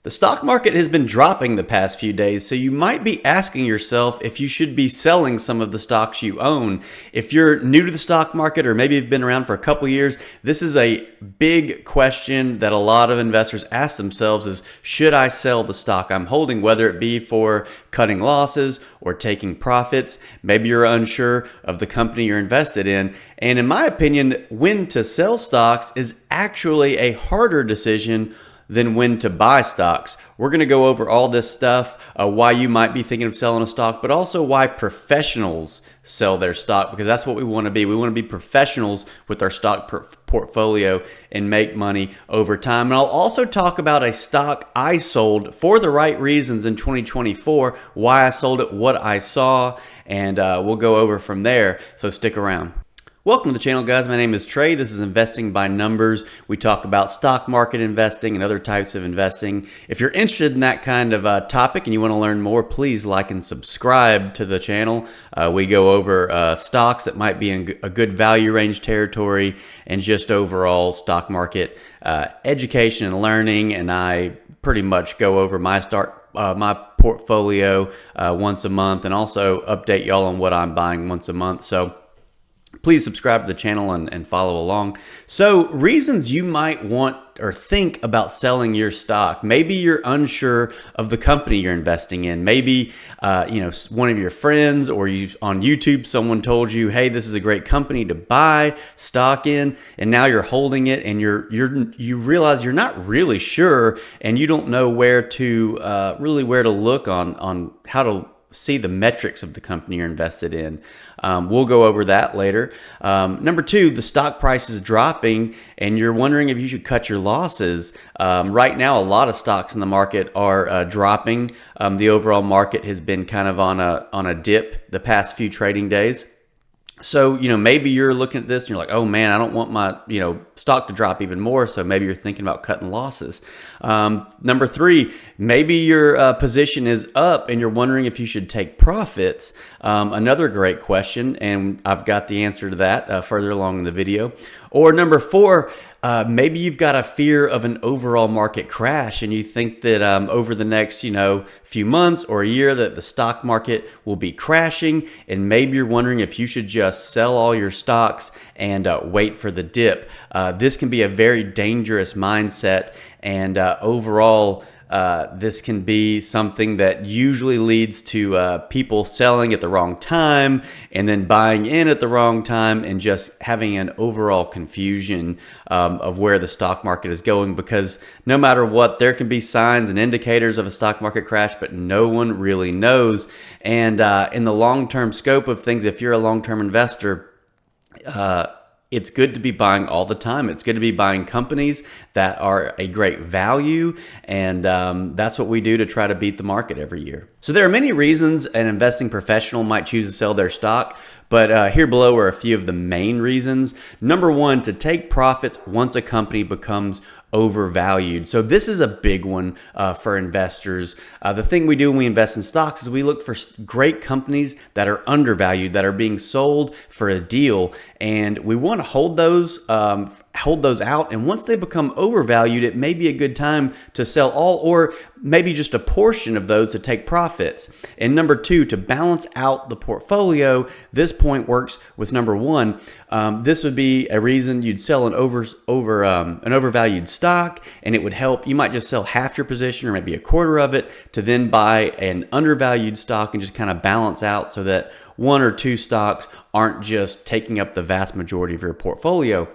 The stock market has been dropping the past few days, so you might be asking yourself if you should be selling some of the stocks you own. If you're new to the stock market or maybe you've been around for a couple years, this is a big question that a lot of investors ask themselves is, should I sell the stock I'm holding, whether it be for cutting losses or taking profits? Maybe you're unsure of the company you're invested in. And in my opinion, when to sell stocks is actually a harder decision than when to buy stocks. We're going to go over all this stuff, why you might be thinking of selling a stock, but also why professionals sell their stock, because that's what we want to be. We want to be professionals with our stock portfolio and make money over time. And I'll also talk about a stock I sold for the right reasons in 2024, why I sold it, what I saw, and we'll go over from there. So stick around. Welcome to the channel, guys. My name is Trey. This is Investing by Numbers. We talk about stock market investing and other types of investing. If you're interested in that kind of topic and you want to learn more, please like and subscribe to the channel. We go over stocks that might be in a good value range territory and just overall stock market education and learning. And I pretty much go over my portfolio once a month and also update y'all on what I'm buying once a month. So please subscribe to the channel and follow along. So reasons you might want or think about selling your stock. Maybe you're unsure of the company you're investing in. Maybe one of your friends or you on YouTube, someone told you, hey, this is a great company to buy stock in, and now you're holding it and you realize you're not really sure and you don't know where to look on how to see the metrics of the company you're invested in. We'll go over that later. Number two, the stock price is dropping and you're wondering if you should cut your losses. Right now, a lot of stocks in the market are dropping. The overall market has been kind of on a dip the past few trading days. So, maybe you're looking at this and you're like, oh man, I don't want my, stock to drop even more. So maybe you're thinking about cutting losses. Number three, maybe your position is up and you're wondering if you should take profits. Another great question, and I've got the answer to that further along in the video. Or number four, maybe you've got a fear of an overall market crash and you think that over the next, few months or a year that the stock market will be crashing, and maybe you're wondering if you should just sell all your stocks and wait for the dip. This can be a very dangerous mindset, and overall, this can be something that usually leads to people selling at the wrong time and then buying in at the wrong time and just having an overall confusion of where the stock market is going, because no matter what, there can be signs and indicators of a stock market crash, but no one really knows. And in the long-term scope of things, if you're a long-term investor, it's good to be buying all the time. It's good to be buying companies that are a great value, and that's what we do to try to beat the market every year. So there are many reasons an investing professional might choose to sell their stock, but here below are a few of the main reasons. Number one, to take profits once a company becomes overvalued. So this is a big one for investors. The thing we do when we invest in stocks is we look for great companies that are undervalued, that are being sold for a deal, and we want to hold those out. And once they become overvalued, it may be a good time to sell all or maybe just a portion of those to take profits. And number two, to balance out the portfolio, this point works with number one. This would be a reason you'd sell an overvalued stock, and it would help. You might just sell half your position or maybe a quarter of it to then buy an undervalued stock and just kind of balance out so that one or two stocks aren't just taking up the vast majority of your portfolio.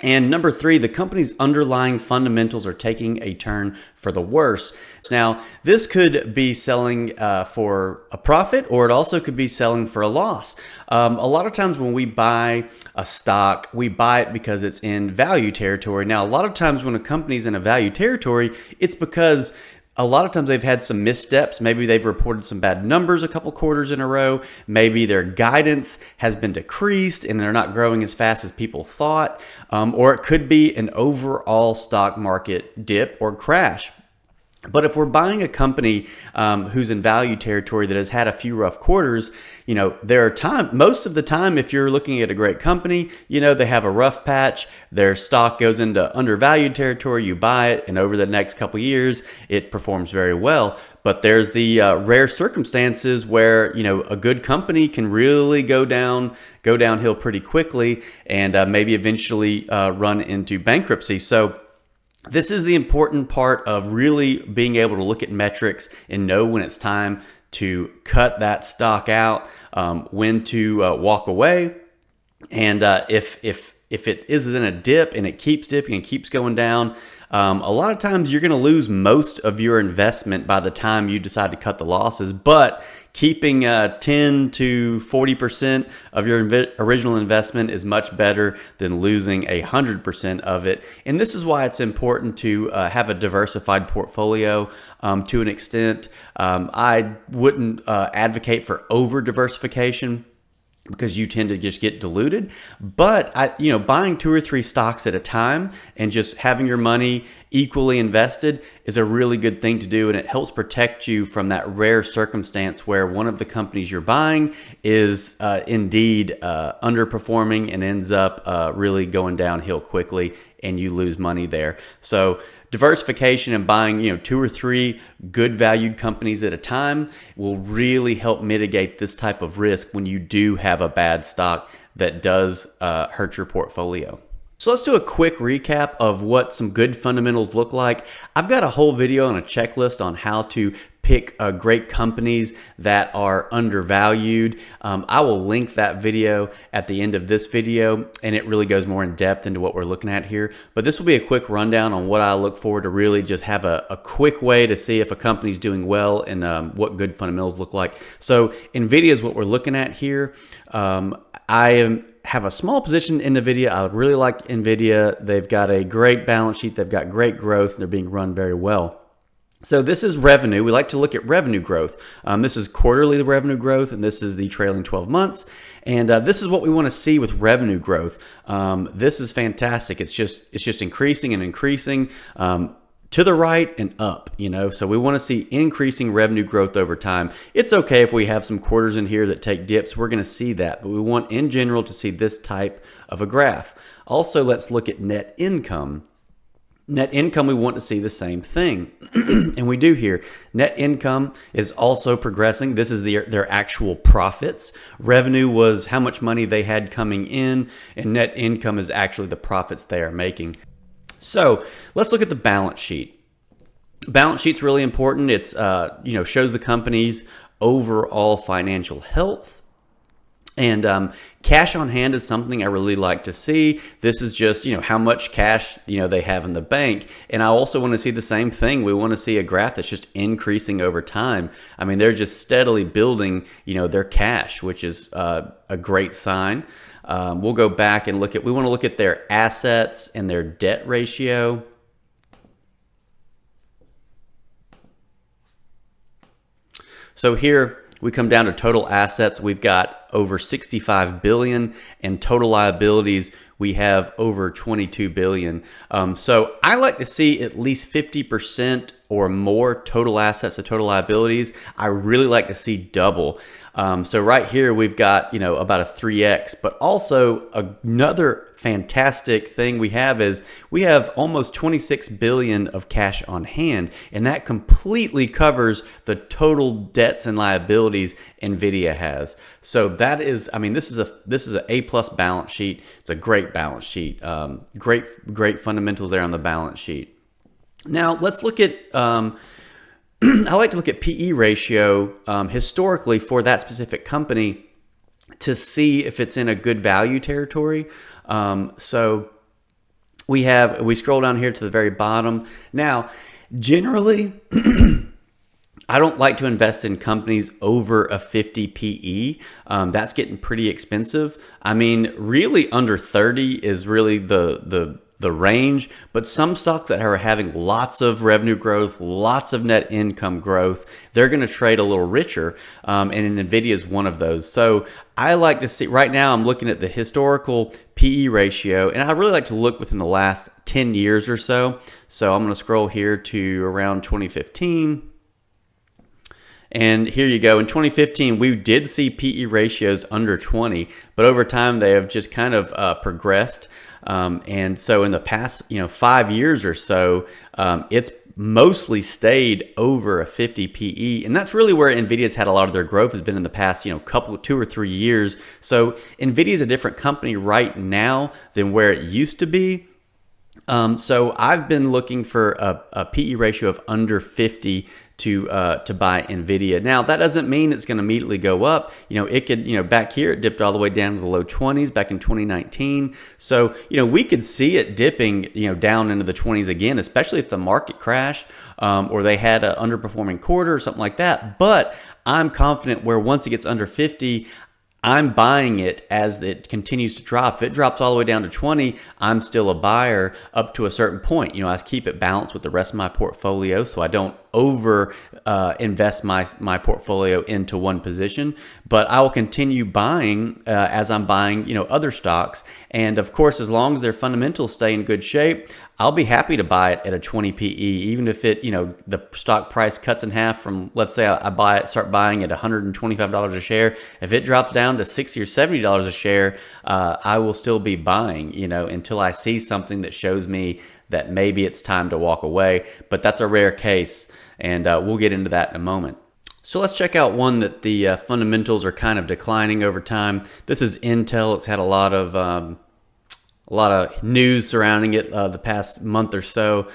And number three, the company's underlying fundamentals are taking a turn for the worse. Now, this could be selling for a profit, or it also could be selling for a loss. A lot of times when we buy a stock, we buy it because it's in value territory. Now, a lot of times when a company's in a value territory, it's because a lot of times they've had some missteps. Maybe they've reported some bad numbers a couple quarters in a row. Maybe their guidance has been decreased and they're not growing as fast as people thought. Or it could be an overall stock market dip or crash. But if we're buying a company who's in value territory that has had a few rough quarters, there are most of the time, if you're looking at a great company, they have a rough patch, their stock goes into undervalued territory, you buy it, and over the next couple years, it performs very well. But there's the rare circumstances where, a good company can really go downhill pretty quickly and maybe eventually run into bankruptcy. So this is the important part of really being able to look at metrics and know when it's time to cut that stock out, when to walk away. And if it is in a dip and it keeps dipping and keeps going down, a lot of times you're going to lose most of your investment by the time you decide to cut the losses. But keeping 10 to 40% of your original investment is much better than losing 100% of it. And this is why it's important to have a diversified portfolio to an extent. I wouldn't advocate for over diversification, because you tend to just get diluted. But buying 2 or 3 stocks at a time and just having your money equally invested is a really good thing to do, and it helps protect you from that rare circumstance where one of the companies you're buying is indeed underperforming and ends up really going downhill quickly, and you lose money there. So diversification and buying 2 or 3 good valued companies at a time will really help mitigate this type of risk when you do have a bad stock that does hurt your portfolio. So let's do a quick recap of what some good fundamentals look like. I've got a whole video and a checklist on how to pick great companies that are undervalued. I will link that video at the end of this video, and it really goes more in depth into what we're looking at here. But this will be a quick rundown on what I look for to really just have a quick way to see if a company's doing well and what good fundamentals look like. So NVIDIA is what we're looking at here. I have a small position in NVIDIA. I really like NVIDIA. They've got a great balance sheet. They've got great growth, and they're being run very well. So this is revenue. We like to look at revenue growth. This is quarterly revenue growth, and this is the trailing 12 months. And this is what we want to see with revenue growth. This is fantastic. It's just increasing and increasing to the right and up, So we want to see increasing revenue growth over time. It's okay if we have some quarters in here that take dips. We're going to see that, but we want in general to see this type of a graph. Also, let's look at net income. Net income, we want to see the same thing. And we do here. Net income is also progressing. This is their actual profits. Revenue was how much money they had coming in, and net income is actually the profits they are making. So let's look at the balance sheet. Balance sheet's really important. It's shows the company's overall financial health. And cash on hand is something I really like to see. This is just, how much cash, they have in the bank. And I also want to see the same thing. We want to see a graph that's just increasing over time. I mean, they're just steadily building, their cash, which is a great sign. We'll go back and we want to look at their assets and their debt ratio. So here, we come down to total assets. We've got over 65 billion, and total liabilities, we have over 22 billion. So I like to see at least 50% or more total assets to total liabilities. I really like to see double. So right here we've got about a 3x, but also another fantastic thing we have is we have almost 26 billion of cash on hand, and that completely covers the total debts and liabilities NVIDIA has. So that is, this is an A+ balance sheet. It's a great balance sheet. Great fundamentals there on the balance sheet. Now let's look at I like to look at PE ratio historically for that specific company to see if it's in a good value territory. So we scroll down here to the very bottom. Now, generally, I don't like to invest in companies over a 50 PE. That's getting pretty expensive. I mean, really under 30 is really the range, but some stocks that are having lots of revenue growth, lots of net income growth, they're going to trade a little richer, and NVIDIA is one of those. So I like to see, right now I'm looking at the historical PE ratio, and I really like to look within the last 10 years or so. So I'm going to scroll here to around 2015. And here you go. In 2015, we did see PE ratios under 20, but over time they have just kind of progressed. And so in the past, 5 years or so, it's mostly stayed over a 50 PE, and that's really where Nvidia's had a lot of their growth has been in the past, 2 or 3 years. So Nvidia's a different company right now than where it used to be. So I've been looking for a PE ratio of under 50 to buy Nvidia. Now that doesn't mean it's going to immediately go up. It could, back here it dipped all the way down to the low 20s back in 2019. So we could see it dipping down into the 20s again, especially if the market crashed or they had an underperforming quarter or something like that. But I'm confident where once it gets under 50, I'm buying it as it continues to drop. If it drops all the way down to 20, I'm still a buyer up to a certain point. I keep it balanced with the rest of my portfolio so I don't over invest my portfolio into one position. But I will continue buying as I'm buying other stocks. And of course, as long as their fundamentals stay in good shape, I'll be happy to buy it at a 20 PE, even if it the stock price cuts in half from, let's say I start buying at $125 a share. If it drops down to $60 or $70 a share, I will still be buying until I see something that shows me that maybe it's time to walk away. But that's a rare case, and we'll get into that in a moment. So let's check out one that the fundamentals are kind of declining over time. This is Intel. It's had a lot of news surrounding it the past month or so.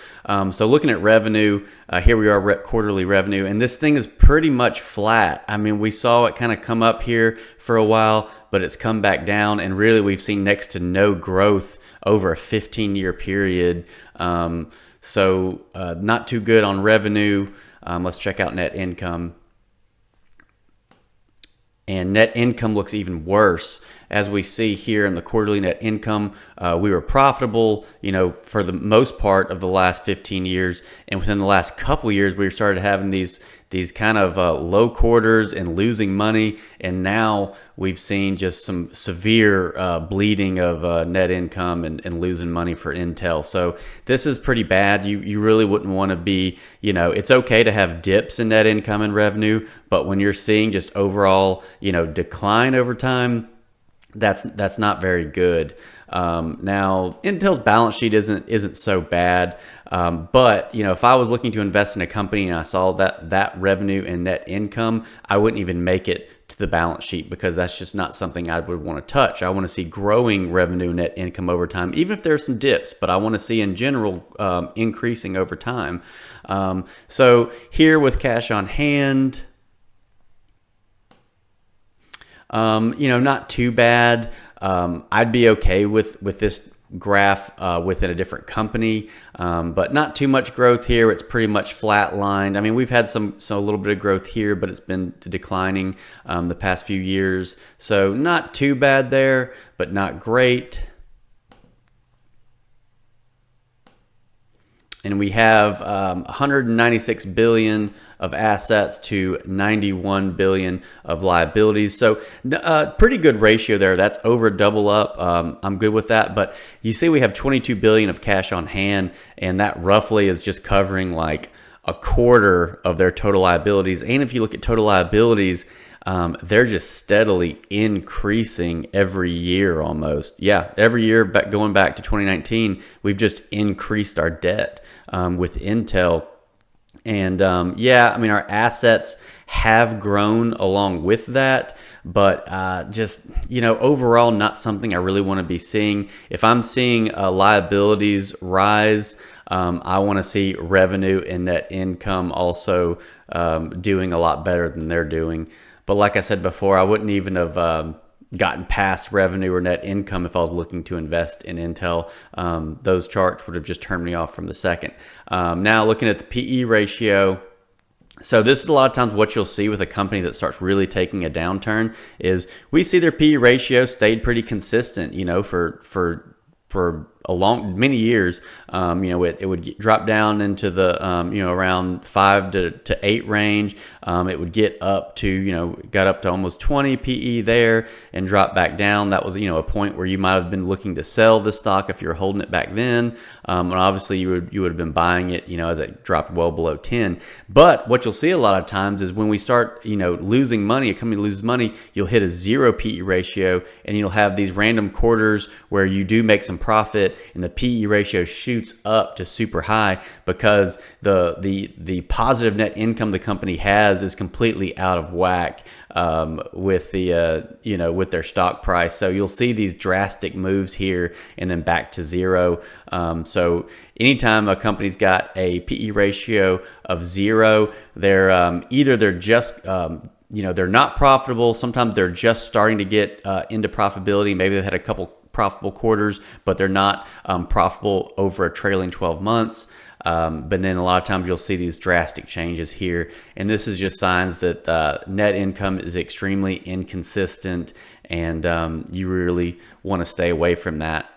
So looking at revenue, here we are at quarterly revenue, and this thing is pretty much flat. I mean, we saw it kind of come up here for a while, but it's come back down, and really we've seen next to no growth over a 15-year period. So not too good on revenue. Let's check out net income. And net income looks even worse. As we see here in the quarterly net income, we were profitable, for the most part of the last 15 years. And within the last couple years, we started having these kind of low quarters and losing money. And now we've seen just some severe bleeding of net income and losing money for Intel. So this is pretty bad. You really wouldn't want to be, it's okay to have dips in net income and revenue, but when you're seeing just overall, decline over time, that's not very good. Now Intel's balance sheet isn't so bad, but if I was looking to invest in a company and I saw that revenue and net income, I wouldn't even make it to the balance sheet because that's just not something I would want to touch. I want to see growing revenue, net income over time, even if there's some dips, but I want to see in general increasing over time. So here with cash on hand, not too bad. I'd be okay with this graph within a different company, but not too much growth here. It's pretty much flatlined. I mean, we've had a little bit of growth here, but it's been declining the past few years. So not too bad there, but not great. And we have 196 billion of assets to 91 billion of liabilities. So pretty good ratio there. That's over double up. I'm good with that. But you see we have 22 billion of cash on hand, and that roughly is just covering like a quarter of their total liabilities. And if you look at total liabilities, they're just steadily increasing every year almost. Yeah, every year going back to 2019, we've just increased our debt with Intel. And yeah, I mean, our assets have grown along with that, but just, overall not something I really want to be seeing. If I'm seeing liabilities rise, I want to see revenue and net income also doing a lot better than they're doing. But like I said before, I wouldn't even have gotten past revenue or net income if I was looking to invest in Intel. Those charts would have just turned me off from the second. Now looking at the PE ratio. So this is a lot of times what you'll see with a company that starts really taking a downturn is we see their PE ratio stayed pretty consistent, for many years. It would drop down into the around 5 to 8 range. It would get up to got up to almost 20 PE there and drop back down. That was a point where you might have been looking to sell the stock if you were holding it back then, and obviously you would have been buying it as it dropped well below 10. But what you'll see a lot of times is when we start losing money, a company loses money, you'll hit a 0 PE ratio, and you'll have these random quarters where you do make some profit and the PE ratio shoots up to super high because the positive net income the company has is completely out of whack with with their stock price. So you'll see these drastic moves here and then back to 0. So anytime a company's got a PE ratio of 0, they're either they're just they're not profitable. Sometimes they're just starting to get into profitability. Maybe they've had a couple profitable quarters, but they're not profitable over a trailing 12 months. But then a lot of times you'll see these drastic changes here. And this is just signs that net income is extremely inconsistent, and you really want to stay away from that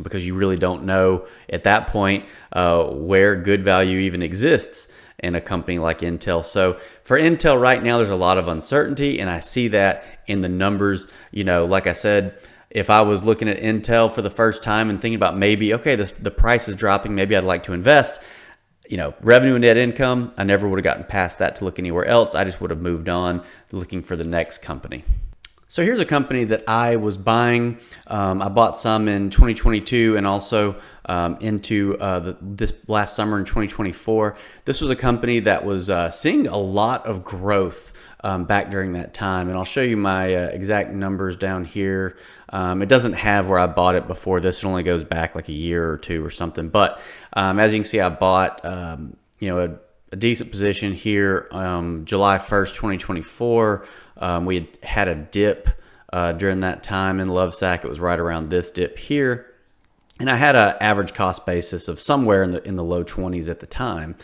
because you really don't know at that point where good value even exists in a company like Intel. So for Intel right now, there's a lot of uncertainty, and I see that in the numbers. Like I said, if I was looking at Intel for the first time and thinking about maybe, okay, the price is dropping, maybe I'd like to invest, revenue and net income, I never would have gotten past that to look anywhere else. I just would have moved on looking for the next company. So here's a company that I was buying. I bought some in 2022 and also into this last summer in 2024. This was a company that was seeing a lot of growth back during that time. And I'll show you my exact numbers down here. It doesn't have where I bought it before this. It only goes back like a year or two or something. But as you can see, I bought a decent position here July 1st, 2024. We had a dip during that time in Lovesac. It was right around this dip here. And I had an average cost basis of somewhere in the low 20s at the time.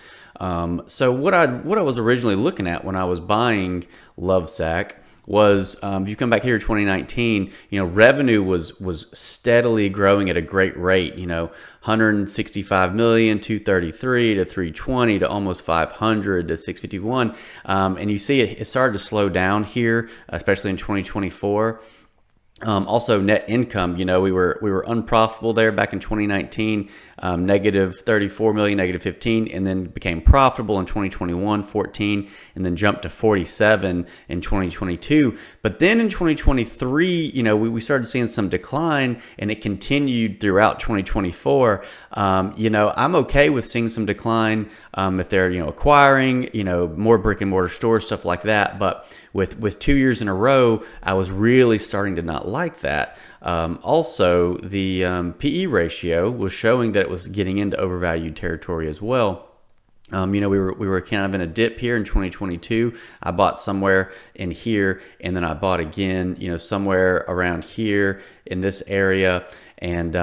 So what I was originally looking at when I was buying Lovesac was, if you come back here to 2019, revenue was steadily growing at a great rate. 165 million, 233 to 320 to almost 500 to 651, and you see it started to slow down here, especially in 2024. Also net income, we were unprofitable there back in 2019, negative 34 million, negative 15, and then became profitable in 2021, 14, and then jumped to 47 in 2022. But then in 2023, we started seeing some decline, and it continued throughout 2024. I'm okay with seeing some decline if they're acquiring more brick and mortar stores, stuff like that. But with 2 years in a row, I was really starting to not like that. Also, the PE ratio was showing that it was getting into overvalued territory as well. We were kind of in a dip here in 2022. I bought somewhere in here, and then I bought again, somewhere around here in this area, and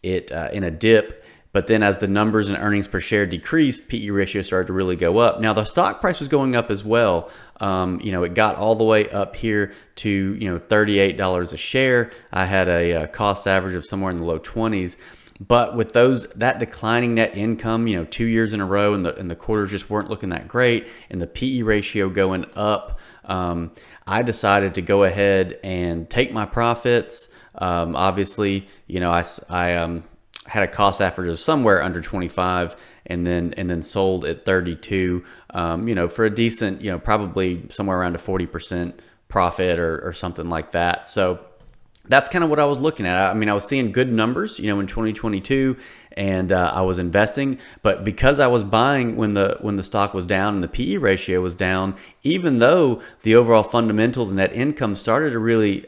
in a dip. But then as the numbers and earnings per share decreased, PE ratio started to really go up. Now the stock price was going up as well. It got all the way up here to $38 a share. I had a cost average of somewhere in the low 20s. But with that declining net income, 2 years in a row, and the quarters just weren't looking that great, and the PE ratio going up, I decided to go ahead and take my profits. Obviously, I had a cost average of somewhere under 25, and then sold at 32, for a decent, probably somewhere around a 40% profit or something like that. So that's kind of what I was looking at. I mean, I was seeing good numbers, in 2022, and I was investing, but because I was buying when the stock was down and the PE ratio was down, even though the overall fundamentals and net income started to really,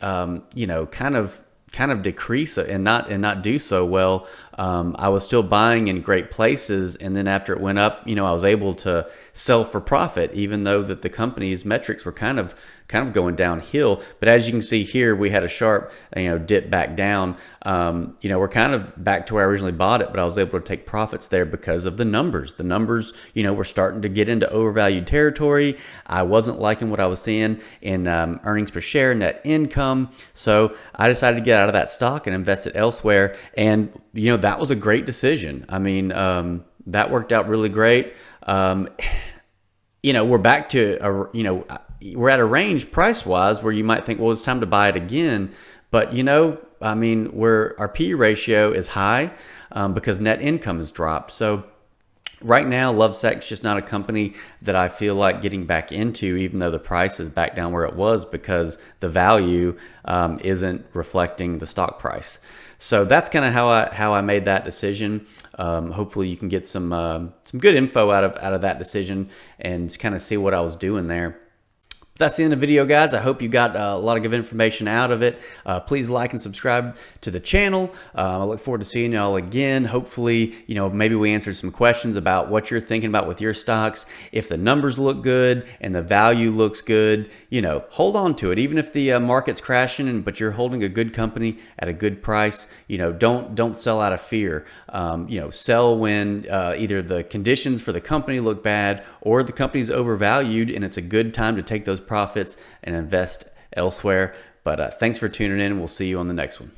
kind of decrease and not do so well, I was still buying in great places, and then after it went up, I was able to sell for profit, even though that the company's metrics were kind of going downhill. But as you can see here, we had a sharp dip back down. We're kind of back to where I originally bought it, but I was able to take profits there because of the numbers. The numbers, were starting to get into overvalued territory. I wasn't liking what I was seeing in earnings per share, net income. So I decided to get out of that stock and invest it elsewhere. And, that was a great decision. I mean, that worked out really great. We're back to, we're at a range price-wise where you might think, well, it's time to buy it again. But, our PE ratio is high because net income has dropped. So right now, Lovesac's just not a company that I feel like getting back into, even though the price is back down where it was, because the value isn't reflecting the stock price. So that's kind of how I made that decision. Hopefully you can get some good info out of that decision and kind of see what I was doing there. That's the end of the video, guys. I hope you got a lot of good information out of it. Please like and subscribe to the channel. I look forward to seeing y'all again. Hopefully, maybe we answered some questions about what you're thinking about with your stocks. If the numbers look good and the value looks good, hold on to it. Even if the market's crashing, but you're holding a good company at a good price, don't sell out of fear. Sell when either the conditions for the company look bad or the company's overvalued and it's a good time to take those profits and invest elsewhere. But thanks for tuning in. We'll see you on the next one.